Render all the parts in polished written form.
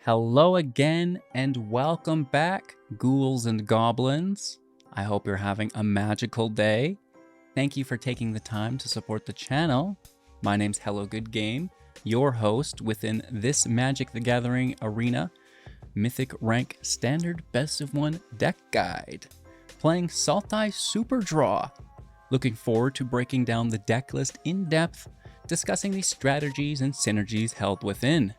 Hello again and welcome back, ghouls and goblins. I hope you're having a magical day. Thank you for taking the time to support the channel. My name's Hello Good Game, your host within this Magic the Gathering Arena Mythic Rank Standard Best of 1 Deck Guide, playing Sultai Super Draw. Looking forward to breaking down the deck list in depth, discussing the strategies and synergies held within,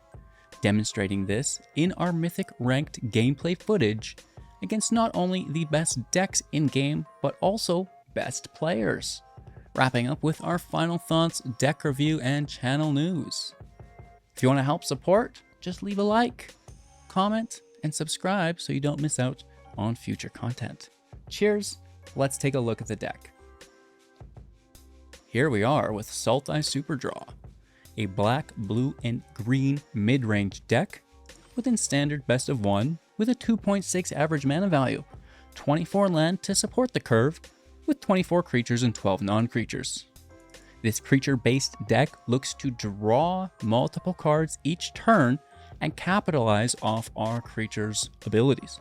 demonstrating this in our Mythic ranked gameplay footage against not only the best decks in-game, but also best players. Wrapping up with our final thoughts, deck review, and channel news. If you want to help support, just leave a like, comment, and subscribe so you don't miss out on future content. Cheers, let's take a look at the deck. Here we are with Sultai Super Draw, a black, blue, and green mid-range deck within standard best of 1 with a 2.6 average mana value, 24 land to support the curve, with 24 creatures and 12 non-creatures. This creature-based deck looks to draw multiple cards each turn and capitalize off our creatures' abilities.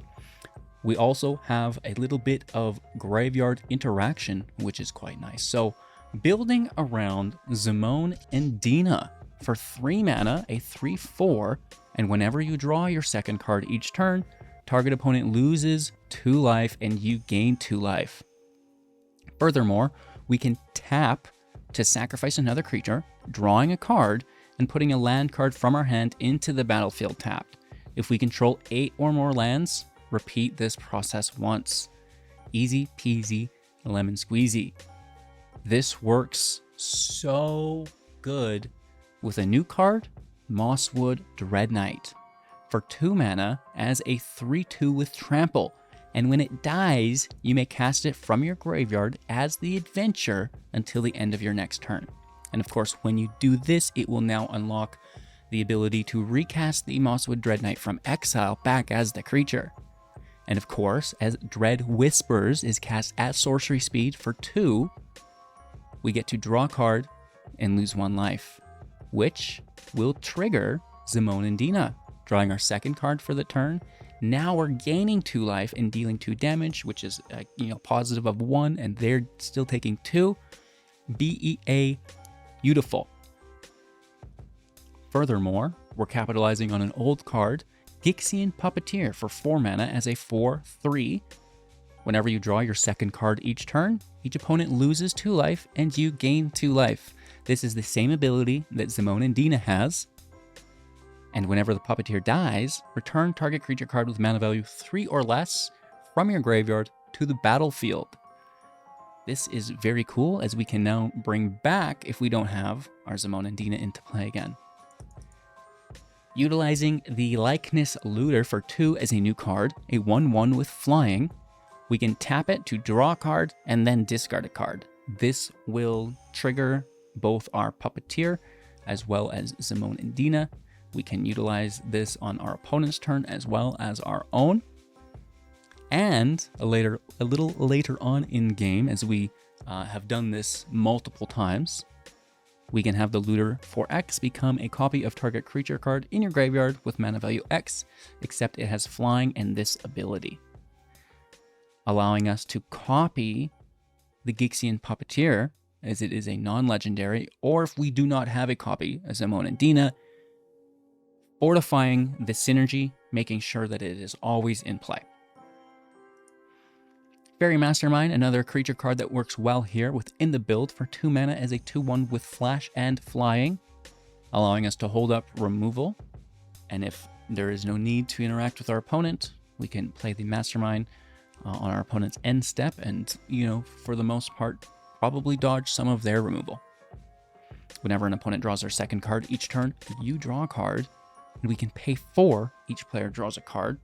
We also have a little bit of graveyard interaction, which is quite nice. So, building around Zimone and Dina for 3 mana, a 3/4, and whenever you draw your second card each turn, target opponent loses 2 life and you gain 2 life. Furthermore, we can tap to sacrifice another creature, drawing a card, and putting a land card from our hand into the battlefield tapped. If we control 8 or more lands, repeat this process once. Easy peasy, lemon squeezy. This works so good with a new card, Mosswood Dreadknight, for 2 mana as a 3/2 with trample, and when it dies, you may cast it from your graveyard as the adventure until the end of your next turn. And of course, when you do this, it will now unlock the ability to recast the Mosswood Dreadknight from exile back as the creature. And of course, as Dread Whispers is cast at sorcery speed for 2, we get to draw a card and lose 1 life, which will trigger Zimone and Dina, drawing our second card for the turn. Now we're gaining 2 life and dealing 2 damage, which is positive of 1, and they're still taking 2. BEA beautiful. Furthermore, we're capitalizing on an old card, Gixian Puppeteer, for 4 mana as a 4/3. Whenever you draw your second card each turn, each opponent loses 2 life and you gain 2 life. This is the same ability that Zimone and Dina has. And whenever the Puppeteer dies, return target creature card with mana value 3 or less from your graveyard to the battlefield. This is very cool, as we can now bring back, if we don't have our Zimone and Dina into play again. Utilizing the Likeness Looter for 2 as a new card, a 1/1 with flying, we can tap it to draw a card and then discard a card. This will trigger both our Puppeteer as well as Zimone and Dina. We can utilize this on our opponent's turn as well as our own. And a little later on in game, as we have done this multiple times, we can have the Looter for X become a copy of target creature card in your graveyard with mana value X, except it has flying and this ability, allowing us to copy the Gixian Puppeteer, as it is a non-legendary, or if we do not have a copy, as Zimone and Dina, fortifying the synergy, making sure that it is always in play. Faerie Mastermind, another creature card that works well here within the build for 2 mana as a 2/1 with flash and flying, allowing us to hold up removal. And if there is no need to interact with our opponent, we can play the Mastermind on our opponent's end step and, for the most part, probably dodge some of their removal. Whenever an opponent draws their second card each turn, you draw a card, and we can pay 4, each player draws a card.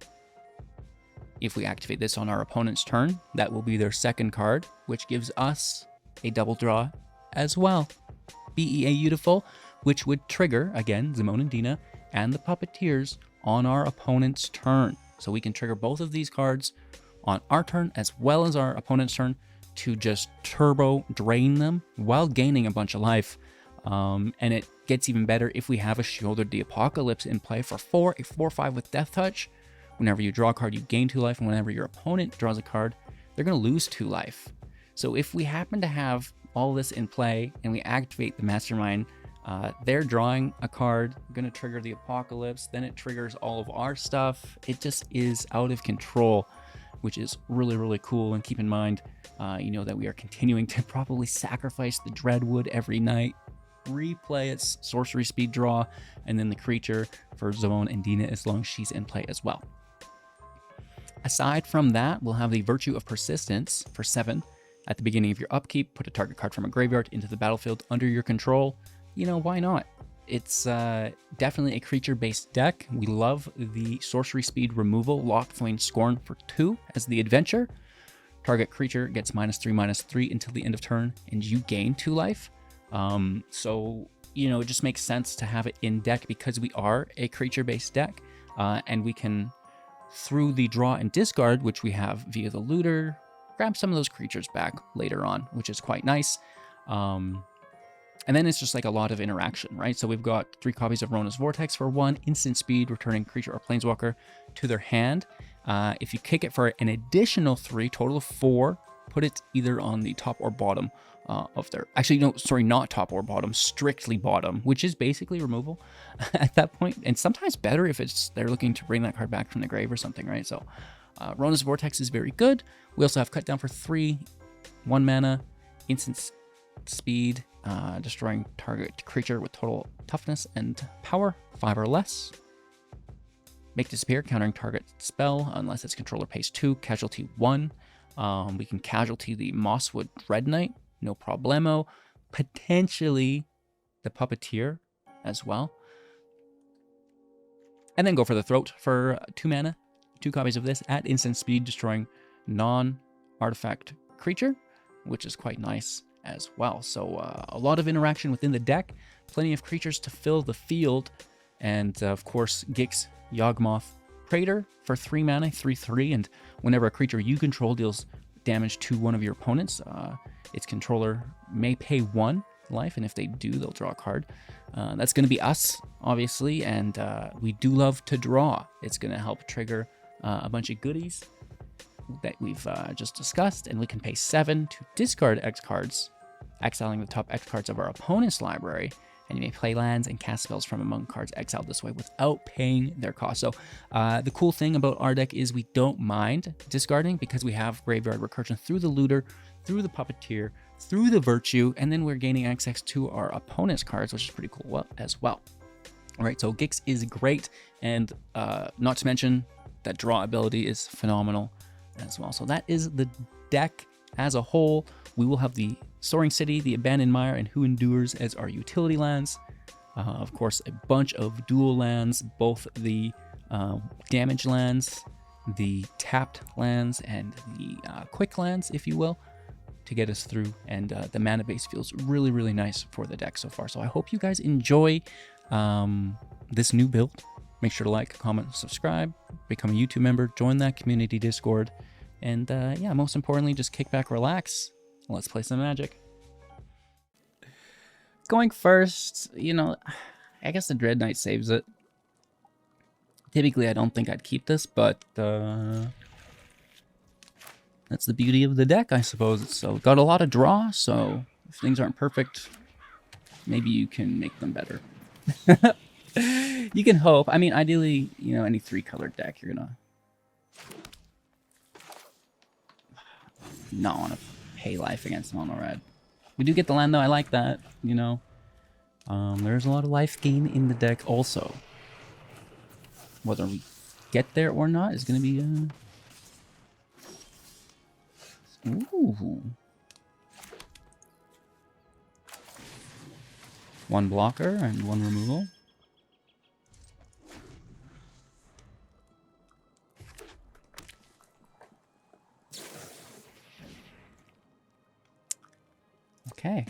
If we activate this on our opponent's turn, that will be their second card, which gives us a double draw as well. BEA beautiful, which would trigger, again, Zimone and Dina and the Puppeteers on our opponent's turn. So we can trigger both of these cards on our turn as well as our opponent's turn to just turbo drain them while gaining a bunch of life. And it gets even better if we have a Sheoldred the Apocalypse in play for 4, a 4/5 with Death Touch. Whenever you draw a card, you gain 2 life, and whenever your opponent draws a card, they're going to lose 2 life. So if we happen to have all this in play and we activate the Mastermind, they're drawing a card, going to trigger the Apocalypse, then it triggers all of our stuff. It just is out of control, which is really, really cool. And keep in mind, that we are continuing to probably sacrifice the Dreadwood every night, replay its sorcery speed draw, and then the creature for Zimone and Dina as long as she's in play as well. Aside from that, we'll have the Virtue of Persistence for 7. At the beginning of your upkeep, put a target card from a graveyard into the battlefield under your control. Why not? It's definitely a creature-based deck. We love the sorcery speed removal, Lockthwain Scorn for 2 as the adventure. Target creature gets -3/-3 until the end of turn, and you gain 2 life. So, it just makes sense to have it in deck because we are a creature-based deck, and we can, through the draw and discard, which we have via the looter, grab some of those creatures back later on, which is quite nice. And then it's just like a lot of interaction, right? So we've got 3 copies of Rona's Vortex for 1, instant speed, returning creature or planeswalker to their hand. If you kick it for an additional 3, total of 4, put it either on the top or bottom of their... Actually, no, sorry, not top or bottom, strictly bottom, which is basically removal at that point. And sometimes better if they're looking to bring that card back from the grave or something, right? So Rona's Vortex is very good. We also have Cut Down for 3, 1 mana, instant speed, destroying target creature with total toughness and power, 5 or less. Make Disappear, countering target spell unless its controller pays 2, casualty 1. We can casualty the Mosswood Dreadknight, no problemo. Potentially the Puppeteer as well. And then go for the Throat for 2 mana, 2 copies of this at instant speed, destroying non-artifact creature, which is quite nice as well. So a lot of interaction within the deck, plenty of creatures to fill the field, and of course Gix Yawgmoth Praetor for 3 mana, 3/3, and whenever a creature you control deals damage to one of your opponents, its controller may pay 1 life, and if they do, they'll draw a card. That's going to be us, obviously, and we do love to draw. It's going to help trigger a bunch of goodies that we've just discussed, and we can pay 7 to discard X cards, exiling the top X cards of our opponent's library, and you may play lands and cast spells from among cards exiled this way without paying their cost. So the cool thing about our deck is we don't mind discarding because we have Graveyard Recursion through the Looter, through the Puppeteer, through the Virtue, and then we're gaining access to our opponent's cards, which is pretty cool as well. All right, so Gix is great, and not to mention that draw ability is phenomenal as well. So that is the deck as a whole. We will have the Soaring City, the Abandoned Mire, and Who Endures as our utility lands. Of course, a bunch of dual lands, both the damage lands, the tapped lands, and the quick lands, if you will, to get us through. And the mana base feels really, really nice for the deck so far. So I hope you guys enjoy this new build. Make sure to like, comment, subscribe, become a YouTube member, join that community Discord, and yeah, most importantly, just kick back, relax. Let's play some Magic. Going first, I guess the Dreadknight saves it. Typically, I don't think I'd keep this, but that's the beauty of the deck, I suppose. So, got a lot of draw, so if things aren't perfect, maybe you can make them better. You can hope. I mean, ideally, any 3-colored deck, you're gonna not want to pay life against mono red. We do get the land though. I like that. There's a lot of life gain in the deck also. Whether we get there or not is gonna be ooh. 1 blocker and 1 removal. Okay,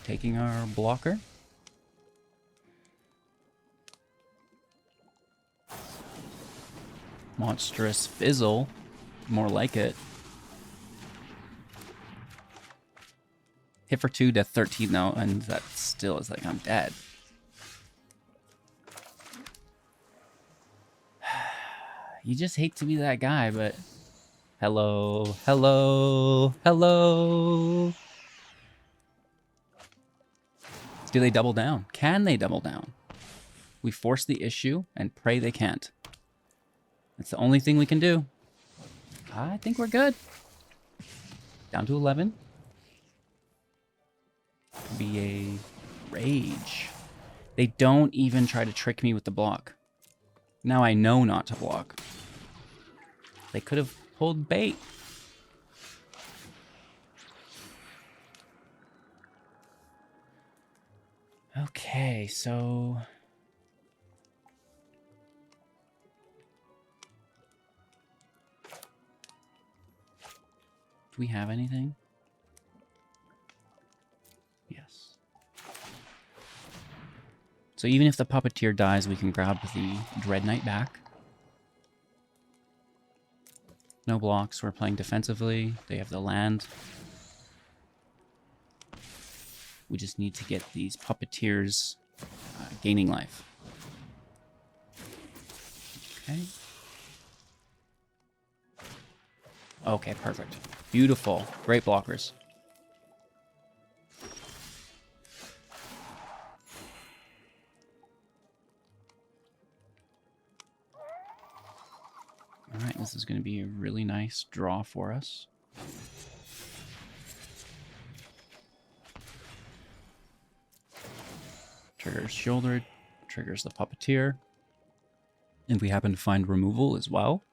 taking our blocker. Monstrous Fizzle, more like it. Hit for 2, death 13 though, and that still is like I'm dead. You just hate to be that guy, but hello, hello, hello. Do they double down? Can they double down? We force the issue and pray they can't. That's the only thing we can do. I think we're good. Down to 11. Be a rage. They don't even try to trick me with the block. Now I know not to block. They could have pulled bait. Okay, so... do we have anything? Yes. So even if the Puppeteer dies, we can grab the Dreadknight back. No blocks, we're playing defensively. They have the land. We just need to get these Puppeteers gaining life. Okay. Okay, perfect. Beautiful. Great blockers. Alright, this is going to be a really nice draw for us. Triggers Sheoldred, triggers the Puppeteer. And we happen to find removal as well,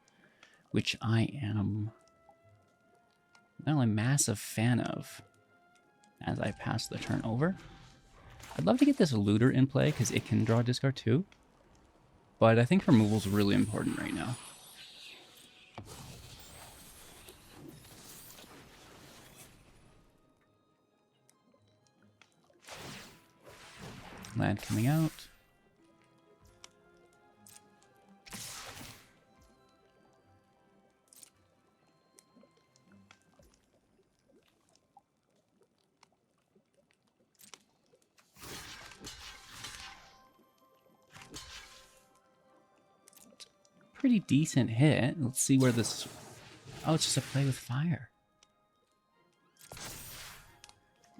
which I am not a massive fan of as I pass the turn over. I'd love to get this looter in play because it can draw discard too, but I think removal is really important right now. Land coming out. Pretty decent hit. Let's see where this... oh, it's just a play with fire.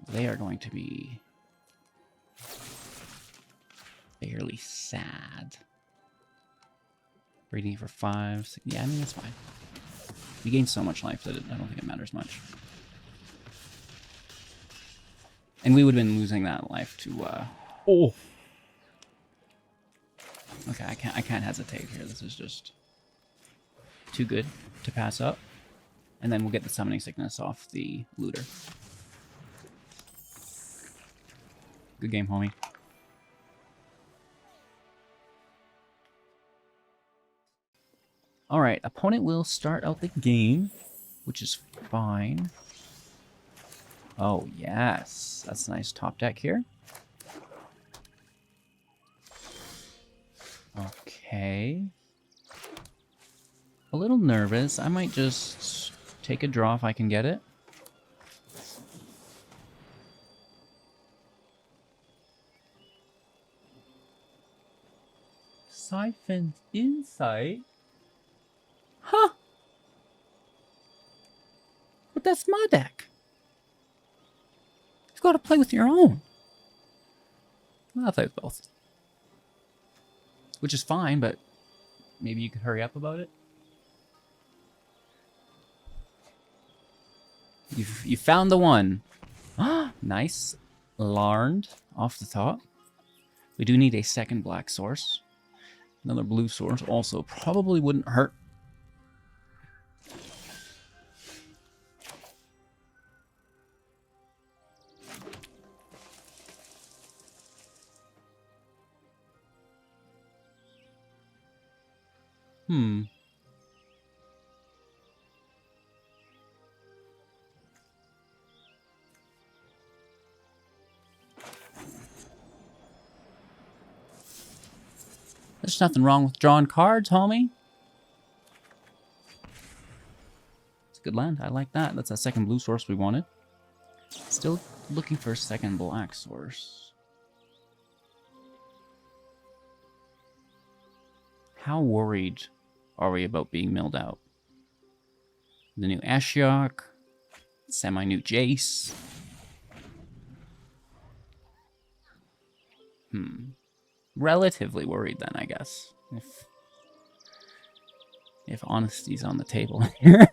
They are going to be fairly sad. Breeding for 5, 6, yeah, I mean, that's fine. We gain so much life that I don't think it matters much. And we would have been losing that life to, oh! Okay, I can't hesitate here. This is just too good to pass up. And then we'll get the Summoning Sickness off the looter. Good game, homie. Alright, opponent will start out the game, which is fine. Oh, yes. That's a nice top deck here. Okay. A little nervous. I might just take a draw if I can get it. Siphon's Insight? Huh! But that's my deck. You've got to play with your own. I'll play with both. Which is fine, but maybe you could hurry up about it. You found the one. Nice. Larned off the top. We do need a second black source. Another blue source also probably wouldn't hurt. There's nothing wrong with drawing cards, homie. It's a good land. I like that. That's that second blue source we wanted. Still Looking for a second black source. How worried are we about being milled out? The new Ashiok, semi-new Jace. Relatively worried then, I guess. If honesty's on the table here.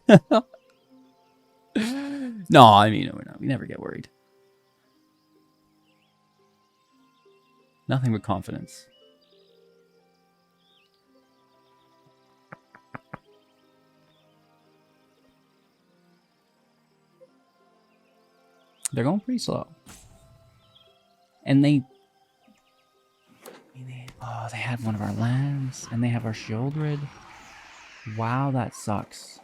No, I mean, we're not. We never get worried. Nothing but confidence. They're going pretty slow. And they had one of our lands, and they have our Sheoldred. Wow, that sucks.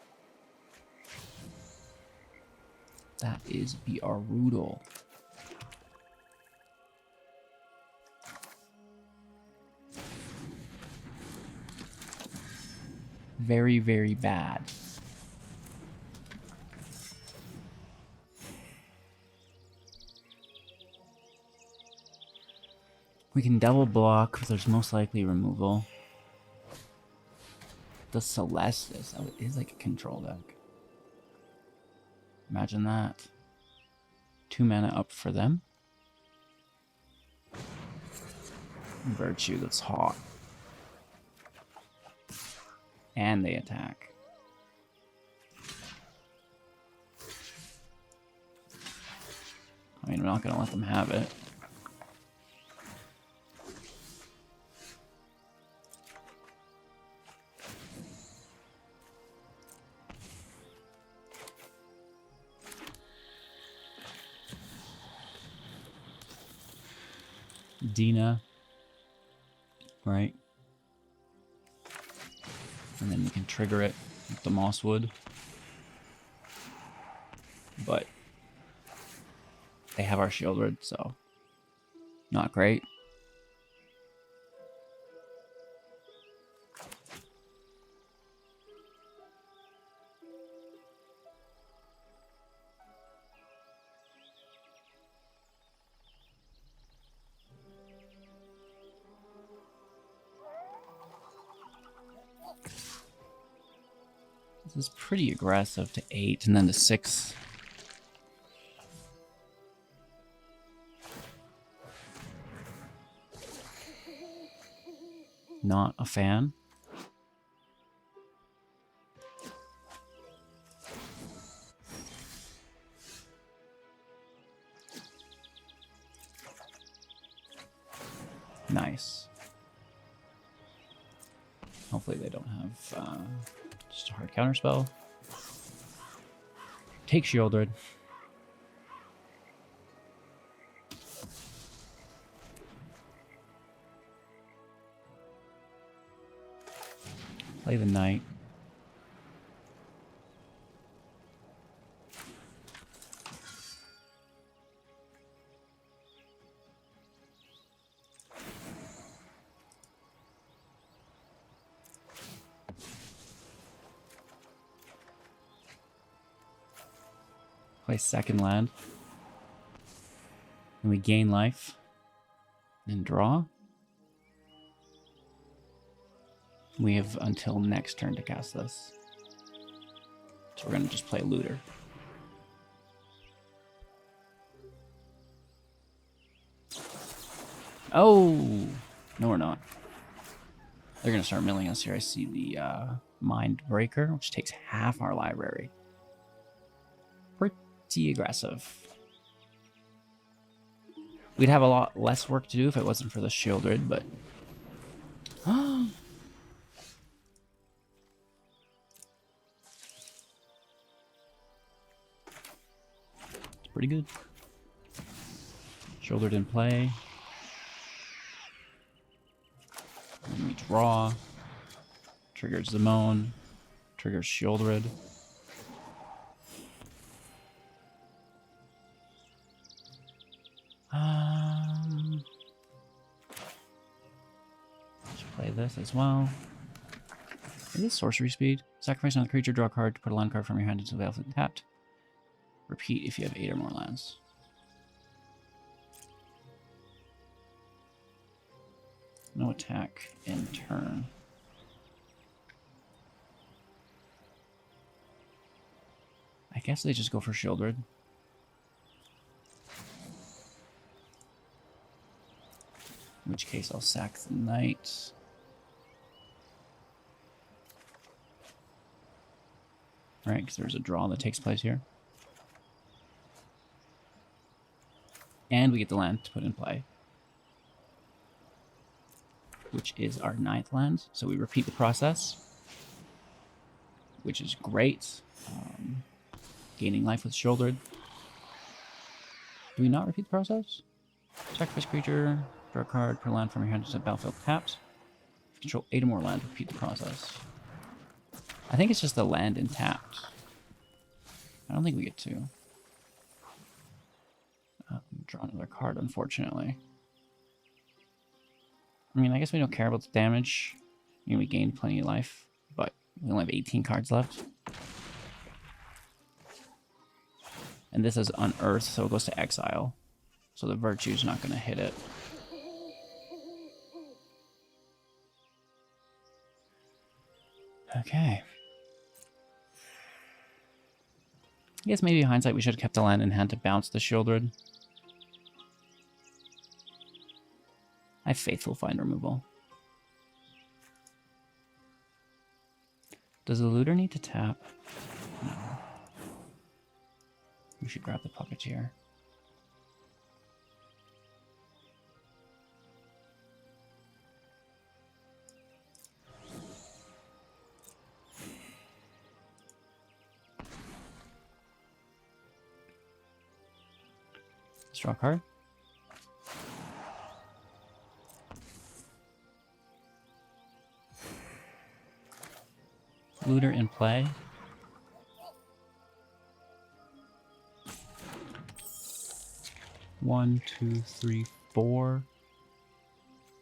That is brutal. Very, very bad. We can double block, but there's most likely removal. The Celestis, oh, it is like a control deck. Imagine that. 2 mana up for them. Virtue, that's hot. And they attack. I mean, I'm not going to let them have it. Dina, right? And then you can trigger it with the Mosswood. But they have our Sheoldred, so not great. This is pretty aggressive to 8 and then to 6. Not a fan. Nice. Hopefully they don't have just a hard counterspell. Take Sheoldred. Play the knight. Play second land. And we gain life. And draw. We have until next turn to cast this. So we're going to just play Looter. Oh! No, we're not. They're going to start milling us here. I see the Mind Breaker, which takes half our library. Pretty aggressive. We'd have a lot less work to do if it wasn't for the Sheoldred, but... It's pretty good. Sheoldred in play. And we draw. Triggers Zimone. Triggers Sheoldred. Let's play this as well. Is this sorcery speed? Sacrifice another creature, draw a card to put a land card from your hand into the battlefield tapped. Repeat if you have 8 or more lands. No attack in turn. I guess they just go for Sheoldred. In which case I'll sack the knight. Right, because there's a draw that takes place here. And we get the land to put in play, which is our 9th land. So we repeat the process, which is great. Gaining life with Sheoldred. Do we not repeat the process? Sacrifice creature, draw a card per land from your hand to the battlefield tapped. Control 8 or more land, repeat the process. I think it's just the land and tapped. I don't think we get to. Draw another card, unfortunately. I mean, I guess we don't care about the damage. I mean, we gained plenty of life, but we only have 18 cards left. And this is unearthed, so it goes to exile. So the Virtue's not going to hit it. Okay. I guess maybe in hindsight we should have kept the land in hand to bounce the Sheoldred. I have Faithful Find removal. Does the looter need to tap? No. We should grab the Puppeteer. Let's draw a card. Looter in play. One, two, three, four.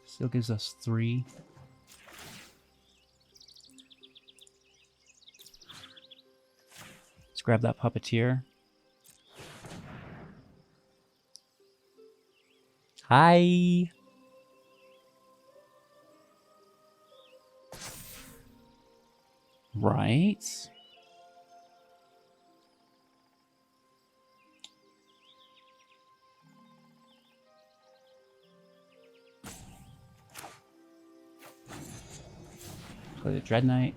Still gives us 3. Let's grab that Puppeteer. Hi. Right. Play the Dreadknight.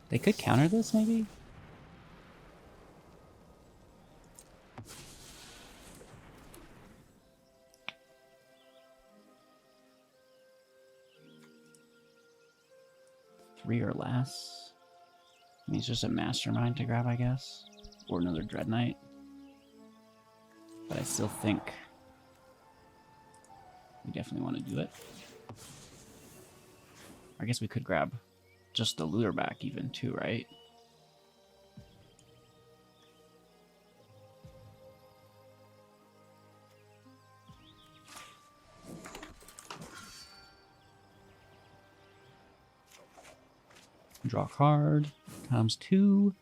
They could counter this, maybe? Three or less. I mean, it's just a Mastermind to grab, I guess. Or another Dreadknight. But I still think we definitely want to do it. I guess we could grab just the looter back even too, right? Draw a card. Times 2.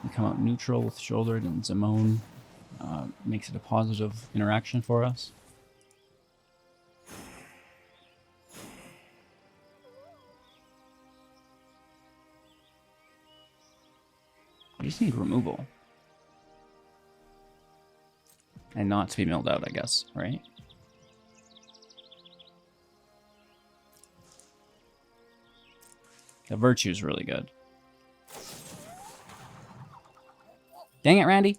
We come out neutral with Sheoldred and Zimone. Makes it a positive interaction for us. We just need removal. And not to be milled out, I guess, right? The Virtue's really good. Dang it, Randy.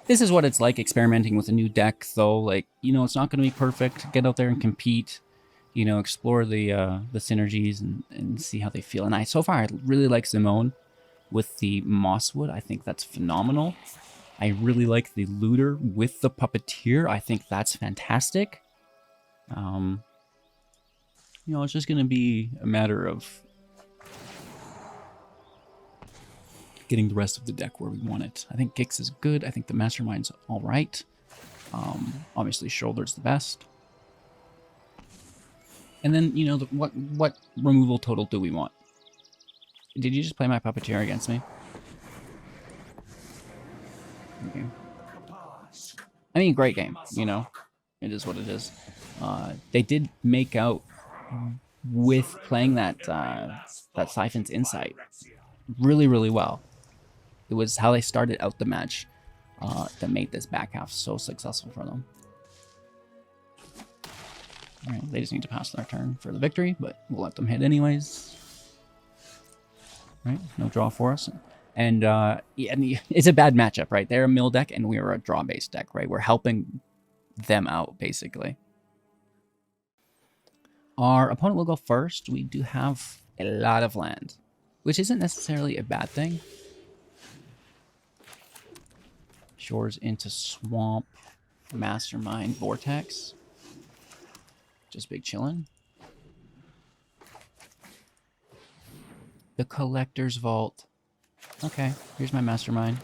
This is what it's like experimenting with a new deck, though. Like, you know, it's not going to be perfect. Get out there and compete. You know, explore the synergies and see how they feel. And so far, I really like Zimone with the Mosswood. I think that's phenomenal. I really like the Looter with the Puppeteer. I think that's fantastic. You know, it's just going to be a matter of getting the rest of the deck where we want it. I think Gix is good. I think the Mastermind's all right. Obviously, Sheoldred's the best. And then, you know, what removal total do we want? Did you just play my Puppeteer against me? Okay. I mean, great game, you know? It is what it is. They did make out with playing that Siphon's Insight really, really well. It was how they started out the match that made this back half so successful for them. All right, they just need to pass their turn for the victory, but we'll let them hit anyways. Right, no draw for us. And yeah, it's a bad matchup, right? They're a mill deck, and we are a draw-based deck, right? We're helping them out, basically. Our opponent will go first. We do have a lot of land, which isn't necessarily a bad thing. Shores into Swamp, Mastermind, Vortex. Just big chillin'. The Collector's Vault. Okay, here's my Mastermind.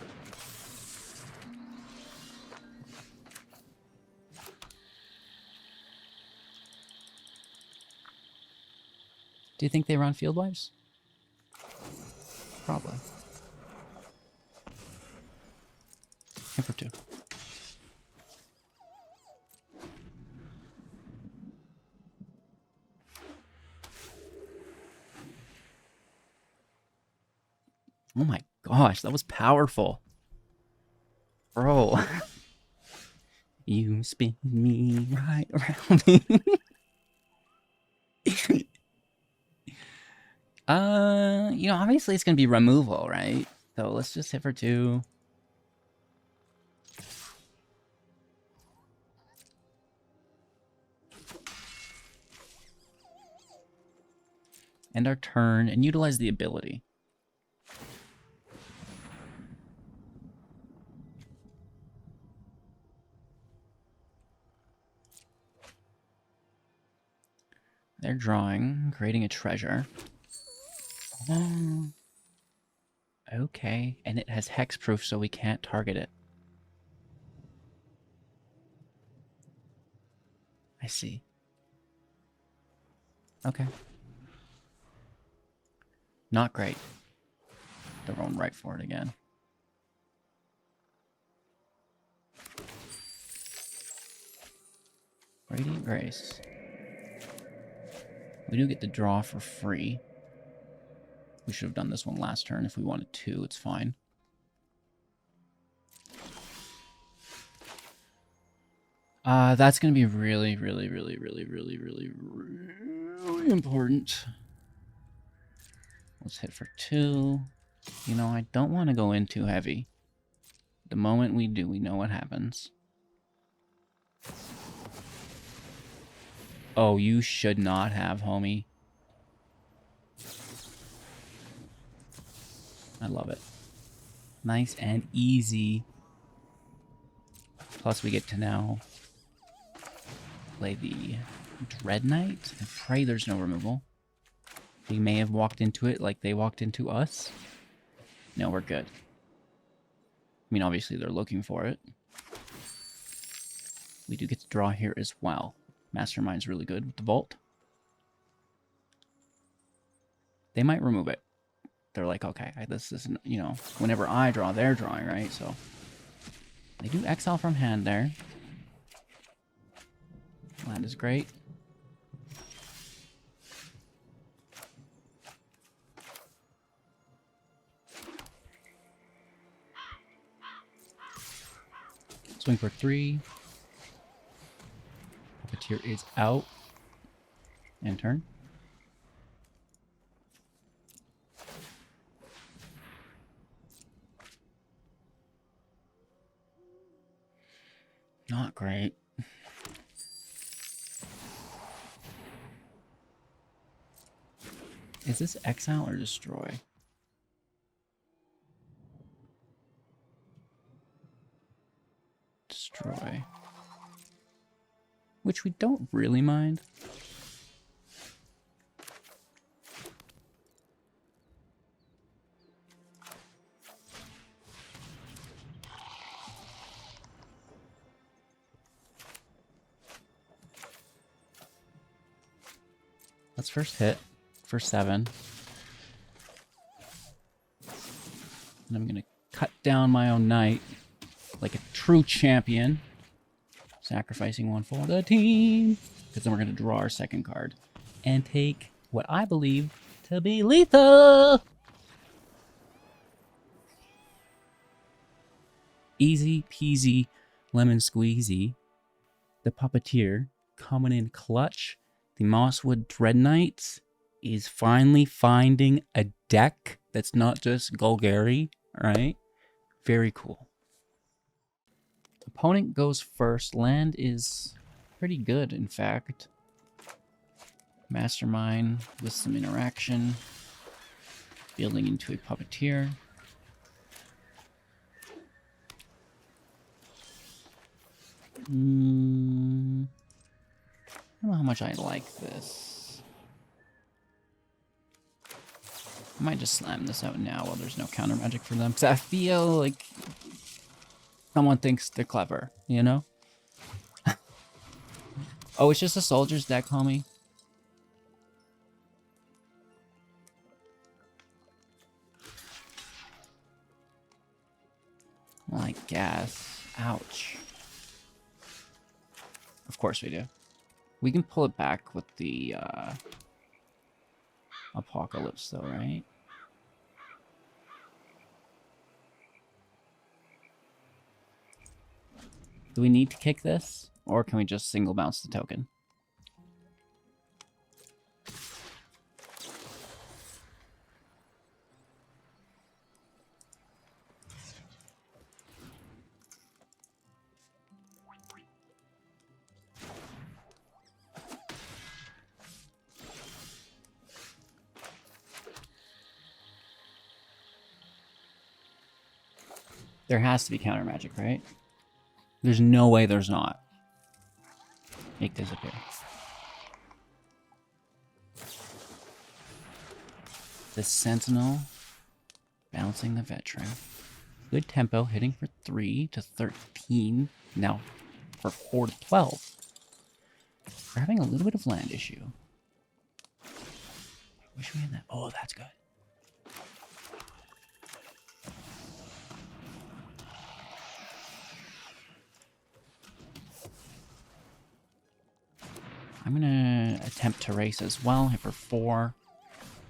Do you think they run Field Wives? Probably. Hit for 2. Oh my gosh, that was powerful. Bro. You spin me right around me. You know, obviously it's gonna be removal, right? So let's just hit for 2. End our turn and utilize the ability. They're drawing, creating a treasure. Oh. Okay, and it has hexproof, so we can't target it. I see. Okay. Not great. They're going right for it again. Radiant Grace. We do get to draw for free. We should have done this one last turn if we wanted to. It's fine. That's going to be really, really, really, really, really, really, really important. Let's hit for 2. You know, I don't want to go in too heavy. The moment we do, we know what happens. Oh, you should not have, homie. I love it. Nice and easy. Plus, we get to now play the Dreadknight. I pray there's no removal. We may have walked into it like they walked into us. No, we're good. I mean, obviously, they're looking for it. We do get to draw here as well. Mastermind's really good with the Vault. They might remove it. They're like, okay, this isn't, you know, whenever I draw, they're drawing, right? So they do exile from hand there. Land is great. Swing for 3. Puppeteer is out. And turn. Not great. Is this exile or destroy? Destroy. Which we don't really mind. Let's first hit for 7. And I'm going to cut down my own knight. like a true champion. Sacrificing one for the team. Because then we're going to draw our second card. And take what I believe to be lethal. Easy peasy lemon squeezy. The Puppeteer coming in clutch. The Mosswood Dreadknight is finally finding a deck that's not just Golgari, right? Very cool. Opponent goes first. Land is pretty good, in fact. Mastermind with some interaction. Building into a Puppeteer. I don't know how much I like this. I might just slam this out now while there's no counter magic for them. Because I feel like someone thinks they're clever, you know? Oh, it's just a soldier's deck, homie. Well, I guess. Ouch. Of course we do. We can pull it back with the Apocalypse, though, right? Do we need to kick this? Or can we just single bounce the token? There has to be counter magic, right? There's no way there's not. Make disappear. The Sentinel bouncing the Veteran. Good tempo, hitting for 3 to 13. Now for 4 to 12. We're having a little bit of land issue. I wish we had that. Oh, that's good. I'm going to attempt to race as well. Hit for 4.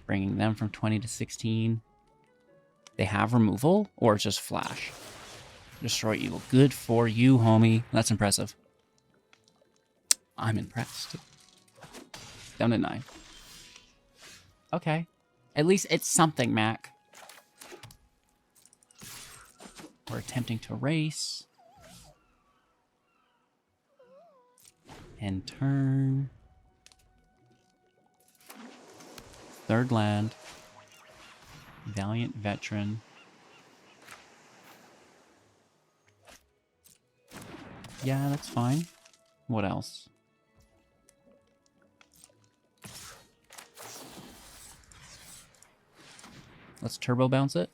Bringing them from 20 to 16. They have removal, or it's just flash. Destroy evil. Good for you, homie. That's impressive. I'm impressed. Down to 9. Okay. At least it's something, Mac. We're attempting to race. And turn. Third land. Valiant Veteran. Yeah, that's fine. What else? Let's turbo bounce it.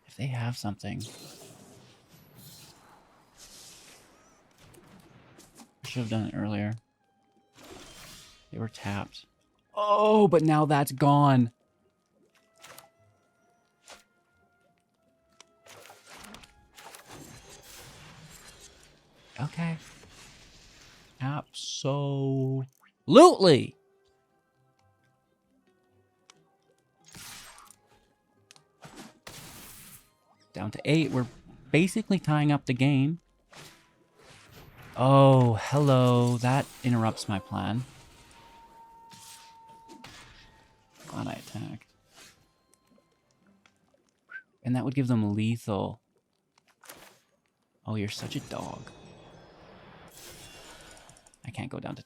If they have something. Should have done it earlier. They were tapped. Oh, but now that's gone. Okay. Absolutely. Down to 8. We're basically tying up the game. Oh, hello. That interrupts my plan. Glad I attacked. And that would give them lethal. Oh, you're such a dog. I can't go down to...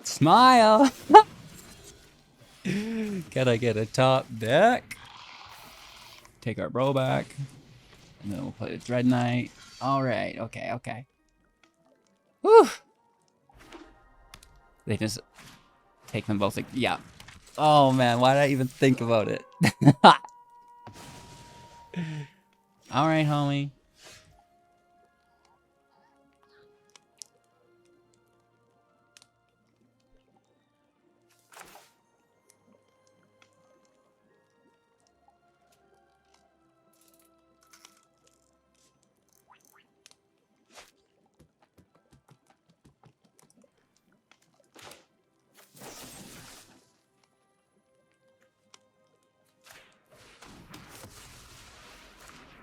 Smile! Can I get a top deck? Take our bro back. And then we'll play the Dreadknight. Alright, okay. Whew! They just take them both. Like, yeah. Oh man, why did I even think about it? Alright, homie.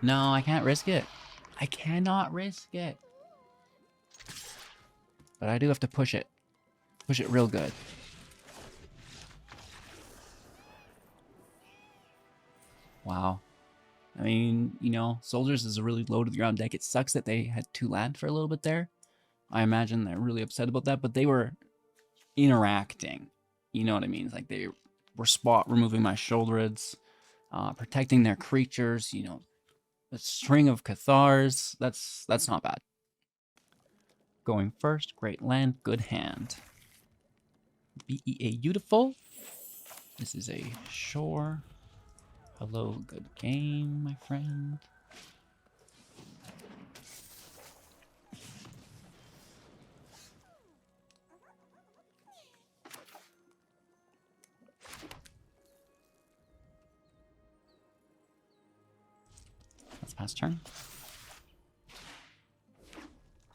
No, I can't risk it. I cannot risk it. But I do have to push it. Push it real good. Wow. I mean, you know, Soldiers is a really low to the ground deck. It sucks that they had 2 land for a little bit there. I imagine they're really upset about that, but they were interacting. You know what I mean? It's like they were spot removing my Sheoldreds, protecting their creatures, you know, a string of Cathars. That's not bad. Going first, great land, good hand. BEA beautiful. This is a shore. Hello, good game, my friend. Let's pass turn.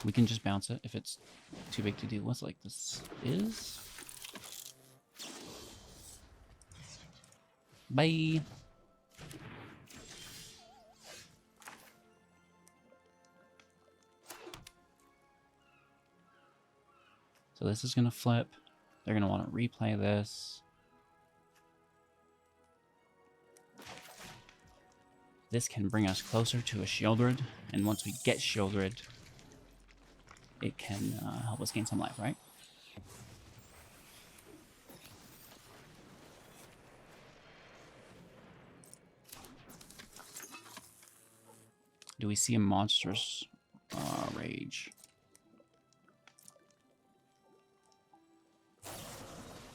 We can just bounce it if it's too big to deal with, like this is. Bye. So this is going to flip. They're going to want to replay this. This can bring us closer to a Sheoldred, and once we get Sheoldred, it can help us gain some life, right? Do we see a monstrous rage?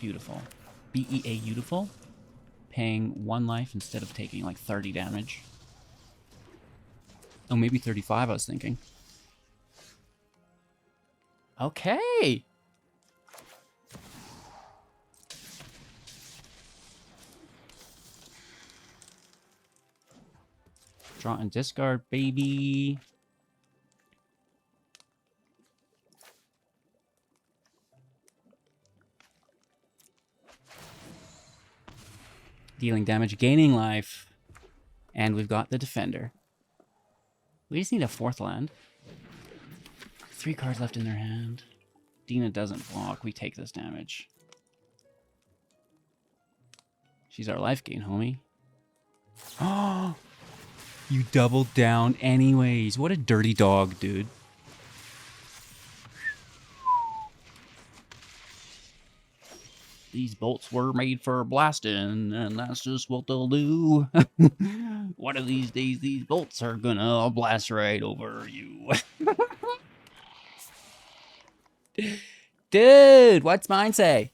Beautiful. BEA beautiful. Paying 1 life instead of taking like 30 damage. Oh, maybe 35 I was thinking. Okay. Draw and discard, baby. Dealing damage, gaining life. And we've got the defender. We just need a 4th land. 3 cards left in their hand. Dina doesn't block. We take this damage. She's our life gain, homie. Oh, you doubled down anyways. What a dirty dog, dude. These bolts were made for blasting, and that's just what they'll do. One of these days, these bolts are gonna blast right over you. Dude, what's mine say?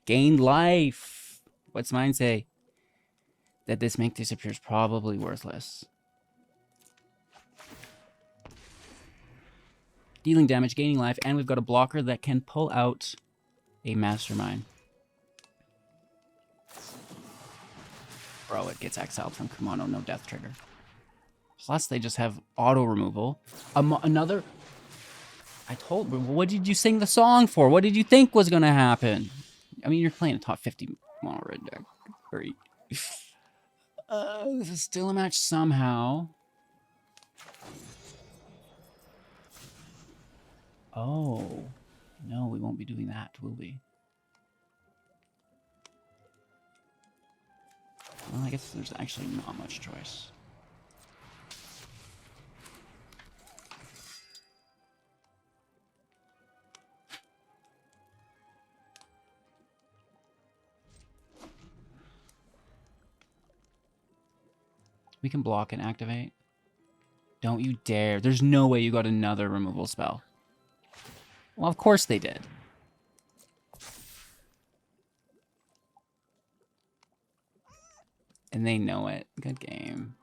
Gained life. What's mine say? That this make disappear is probably worthless. Dealing damage, gaining life, and we've got a blocker that can pull out a Mastermind. Bro, it gets exiled from Kumano, no death trigger. Plus, they just have auto removal. Another... I told... What did you sing the song for? What did you think was going to happen? I mean, you're playing a top 50 mono red deck. Great. This is still a match somehow. Oh. No, we won't be doing that, will we? Well, I guess there's actually not much choice. We can block and activate. Don't you dare. There's no way you got another removal spell. Well, of course they did. And they know it. Good game.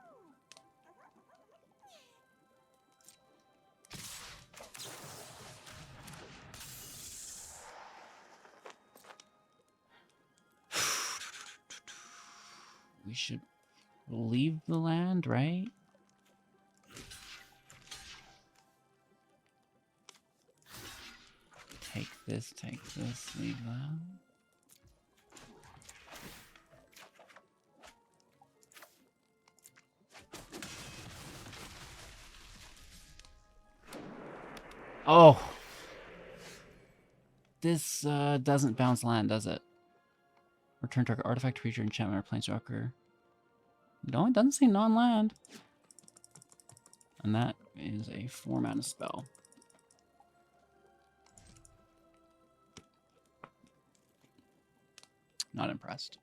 We should leave the land, right? Take this, leave that. Oh. This doesn't bounce land, does it? Return target artifact, creature, enchantment, or planeswalker. No, it doesn't say non-land. And that is a 4-mana spell. Not impressed.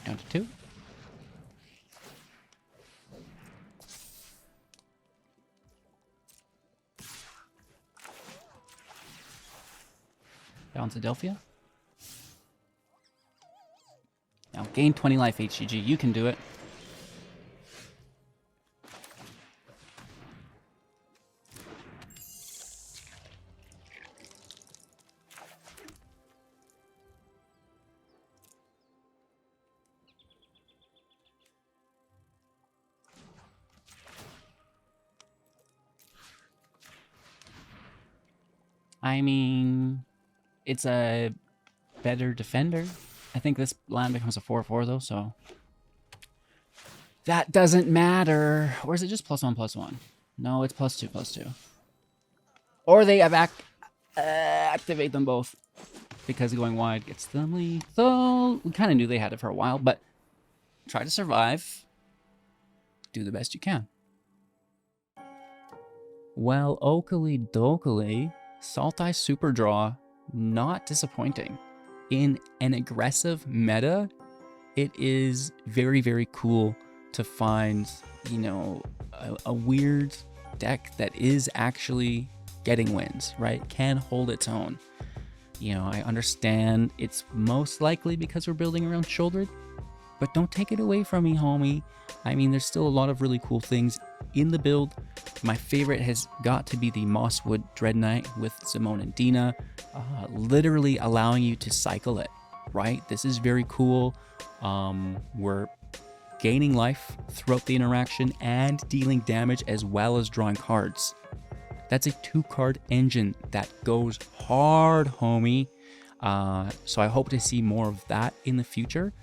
Down to 2. Down to Delphia. Now gain 20 life, HGG. You can do it. I mean, it's a better defender. I think this land becomes a 4/4 though, so that doesn't matter. Or is it just +1/+1? No, it's +2/+2. Or they activate them both because going wide gets them lethal. We kind of knew they had it for a while, but try to survive. Do the best you can. Well, Oakley Dokley, Sultai Super Draw, not disappointing. In an aggressive meta, it is very, very cool to find, you know, a weird deck that is actually getting wins, right? Can hold its own. You know, I understand it's most likely because we're building around Sheoldred, but don't take it away from me, homie. I mean, there's still a lot of really cool things in the build. My favorite has got to be the Mosswood Dreadknight with Zimone and Dina, literally allowing you to cycle it, right? This is very cool. We're gaining life throughout the interaction and dealing damage as well as drawing cards. That's a 2-card engine that goes hard, homie. So I hope to see more of that in the future.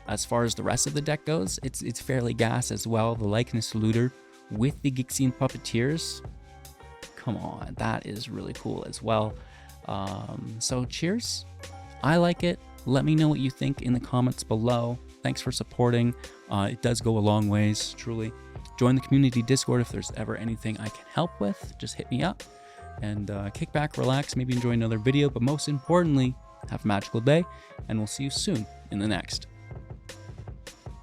As far as the rest of the deck goes, it's fairly gas as well. The Likeness Looter with the Gixian Puppeteers. Come on, that is really cool as well. So cheers. I like it. Let me know what you think in the comments below. Thanks for supporting. It does go a long ways, truly. Join the community Discord if there's ever anything I can help with. Just hit me up and kick back, relax, maybe enjoy another video. But most importantly, have a magical day, and we'll see you soon in the next.